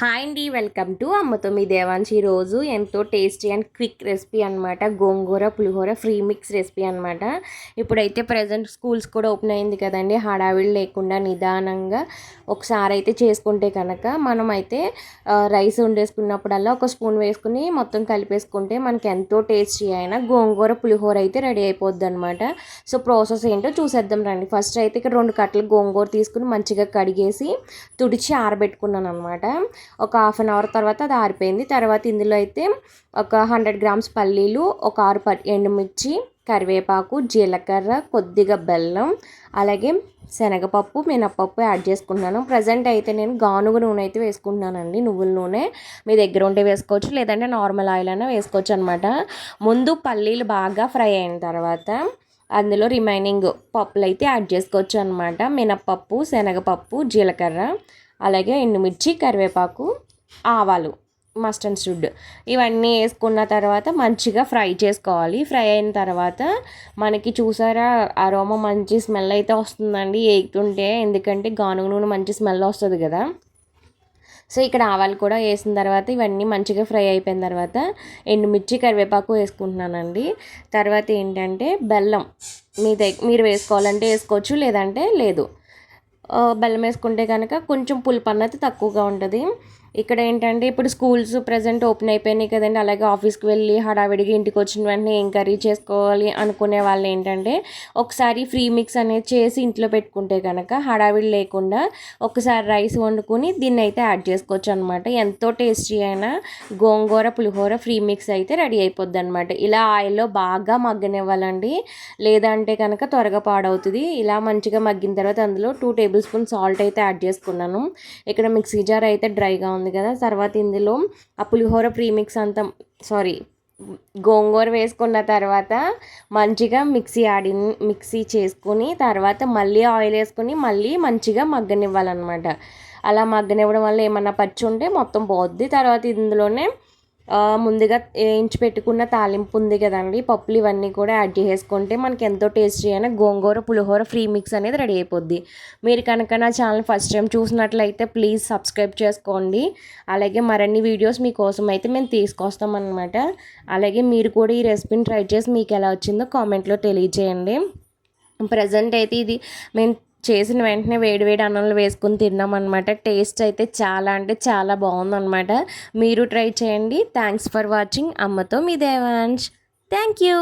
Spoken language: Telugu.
హాయ్ అండి, వెల్కమ్ టు అమ్మతో మీ దేవాంశి. రోజు ఎంతో టేస్టీ అండ్ క్విక్ రెసిపీ అనమాట. గోంగూర పులిహోర ఫ్రీ మిక్స్ రెసిపీ అనమాట. ఇప్పుడైతే ప్రజెంట్ స్కూల్స్ కూడా ఓపెన్ అయింది కదండి. హడావిడి లేకుండా నిదానంగా ఒకసారి అయితే చేసుకుంటే కనుక మనం అయితే రైస్ వండేసుకున్నప్పుడల్లా ఒక స్పూన్ వేసుకుని మొత్తం కలిపేసుకుంటే మనకి ఎంతో టేస్టీ అయిన గోంగూర పులిహోర అయితే రెడీ అయిపోద్ది అనమాట. సో ప్రాసెస్ ఏంటో చూసేద్దాం రండి. ఫస్ట్ అయితే ఇక్కడ 2 కట్టలు గోంగూర తీసుకుని మంచిగా కడిగేసి తుడిచి ఆరబెట్టుకున్నాను అనమాట. ఒక హాఫ్ అన్ అవర్ తర్వాత అది ఆరిపోయింది. తర్వాత ఇందులో అయితే ఒక 100 గ్రామ్స్ పల్లీలు, ఒక 6 ఎండుమిర్చి, కరివేపాకు, జీలకర్ర, కొద్దిగా బెల్లం, అలాగే శనగపప్పు, మినపప్పు యాడ్ చేసుకుంటున్నాను. ప్రజెంట్ అయితే నేను గానుగ నూనె అయితే వేసుకుంటున్నానండి. నువ్వుల నూనె మీ దగ్గర ఉంటే వేసుకోవచ్చు, లేదంటే నార్మల్ ఆయిల్ అయినా వేసుకోవచ్చు అనమాట. ముందు పల్లీలు బాగా ఫ్రై అయిన తర్వాత అందులో రిమైనింగ్ పప్పులు అయితే యాడ్ చేసుకోవచ్చు అనమాట. మినపప్పు, శనగపప్పు, జీలకర్ర, అలాగే ఎండుమిర్చి, కరివేపాకు, ఆవాలు, మస్టర్డ్ షుడ్ ఇవన్నీ వేసుకున్న తర్వాత మంచిగా ఫ్రై చేసుకోవాలి. ఫ్రై అయిన తర్వాత మనకి చూసారా అరోమా మంచి స్మెల్ అయితే వస్తుందండి ఏగుతుంటే, ఎందుకంటే గానుగ నూనె మంచి స్మెల్ వస్తుంది కదా. సో ఇక్కడ ఆవాలు కూడా వేసిన తర్వాత ఇవన్నీ మంచిగా ఫ్రై అయిపోయిన తర్వాత ఎండుమిర్చి, కరివేపాకు వేసుకుంటున్నానండి. తర్వాత ఏంటంటే బెల్లం మీరు వేసుకోవాలంటే వేసుకోవచ్చు, లేదంటే లేదు. బెల్లం వేసుకుంటే కనుక కొంచెం పులుపు అన్నది తక్కువగా ఉంటుంది. ఇక్కడ ఏంటంటే ఇప్పుడు స్కూల్స్ ప్రజెంట్ ఓపెన్ అయిపోయినాయి కదండి. అలాగే ఆఫీస్కి వెళ్ళి హడావిడిగా ఇంటికి వచ్చిన వెంటనే ఏం కర్రీ చేసుకోవాలి అనుకునే వాళ్ళు ఏంటంటే ఒకసారి ఫ్రీ మిక్స్ అనేది చేసి ఇంట్లో పెట్టుకుంటే కనుక హడావిడి లేకుండా ఒకసారి రైస్ వండుకొని దీన్ని అయితే యాడ్ చేసుకోవచ్చు అనమాట. ఎంతో టేస్టీ అయిన గోంగూర పులిహోర ఫ్రీ మిక్స్ అయితే రెడీ అయిపోద్ది అనమాట. ఇలా ఆయిల్లో బాగా మగ్గనివ్వాలండి, లేదంటే కనుక త్వరగా పాడవుతుంది. ఇలా మంచిగా మగ్గిన తర్వాత అందులో 2 టేబుల్ స్పూన్ సాల్ట్ అయితే యాడ్ చేసుకున్నాను. ఇక్కడ మిక్సీ జార్ అయితే డ్రైగా ఉంది కదా. తర్వాత ఇందులో ఆ పులిహోర ప్రీమిక్స్ అంతా గోంగూర వేసుకున్న తర్వాత మంచిగా మిక్సీ చేసుకుని తర్వాత మళ్ళీ ఆయిల్ వేసుకొని మళ్ళీ మంచిగా మగ్గనివ్వాలన్నమాట. అలా మగ్గనివ్వడం వల్ల ఏమన్నా పచ్చి ఉంటే మొత్తం పోద్ది. తర్వాత ఇందులోనే ముందుగా వేయించి పెట్టుకున్న తాలింపు ఉంది కదండి, పప్పులు ఇవన్నీ కూడా యాడ్ చేసుకుంటే మనకి ఎంతో టేస్టీ అయిన గోంగూర పులిహోర ఫ్రీ మిక్స్ అనేది రెడీ అయిపోద్ది. మీరు కనుక నా ఛానల్ ఫస్ట్ టైం చూసినట్లయితే ప్లీజ్ సబ్స్క్రైబ్ చేసుకోండి. అలాగే మరిన్ని వీడియోస్ మీకోసం అయితే మేము తీసుకొస్తాం అన్నమాట. అలాగే మీరు కూడా ఈ రెసిపీని ట్రై చేసి మీకు ఎలా వచ్చిందో కామెంట్లో తెలియజేయండి. ప్రజెంట్ అయితే ఇది మేము చేసిన వెంటనే వేడివేడి అన్నంలో వేసుకుని తిన్నామన్నమాట. టేస్ట్ అయితే చాలా అంటే చాలా బాగుందన్నమాట. మీరు ట్రై చేయండి. Thanks for watching. అమ్మతో మీ దేవాంశ్. Thank you.